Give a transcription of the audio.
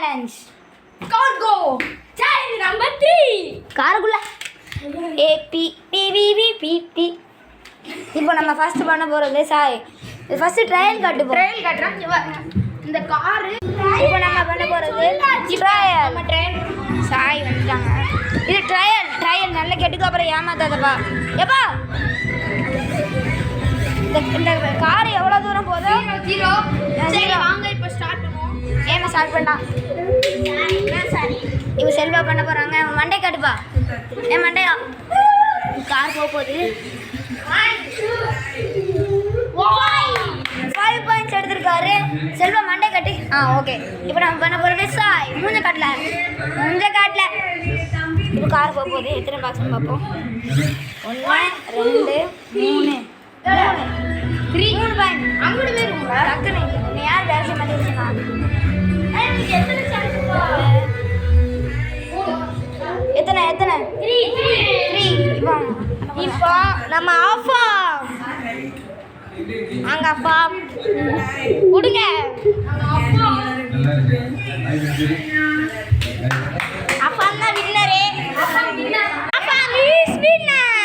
Challenge cargo challenge number 3 காருக்குள்ள APPVVPP. இப்போ நம்ம ஃபர்ஸ்ட் பண்ண போகிறது சாய். இது ஃபர்ஸ்ட் ட்ரையல் காட்டுறோம். இந்த காரு இப்போ நம்ம பண்ண போகிறது ட்ரையல். சாய் வந்துட்டாங்க. இது ட்ரையல் நல்ல கெட்டுக்கு அப்புறம் ஏமாத்தாதப்பா. எப்பா இந்த கார் எவ்வளோ தூரம் போதும்? 0. வாங்க இப்போ ஸ்டார்ட் பண்ணுவோம். ஏமா ஸ்டார்ட் பண்ணலாம். இப்போ செல்வா பண்ண போகிறாங்க. மண்டே காட்டுப்பா. ஏன் மண்டையா கார் போகுது. 5 பாயிண்ட்ஸ் எடுத்திருக்காரு செல்வா. மண்டே கட்டி ஓகே. இப்போ நம்ம பண்ண போகிறது சாய் மூஞ்ச காட்டல. இப்போ கார் போகுது. எத்தனை பாக்ஸ்னு பார்ப்போம். 1 2 3 3 பாயிண்ட். அங்கிட்டு போயிருங்க டக்குனு. நீ யார் வேலை செய்ய மாட்டேங்குதுன்னா எத்தனை 3. இப்போ நம்ம ஆஃபா அங்க அப்பா கொடுங்க. அப்பா தான் வின்னரே. அப்பா இஸ் வின்னர்.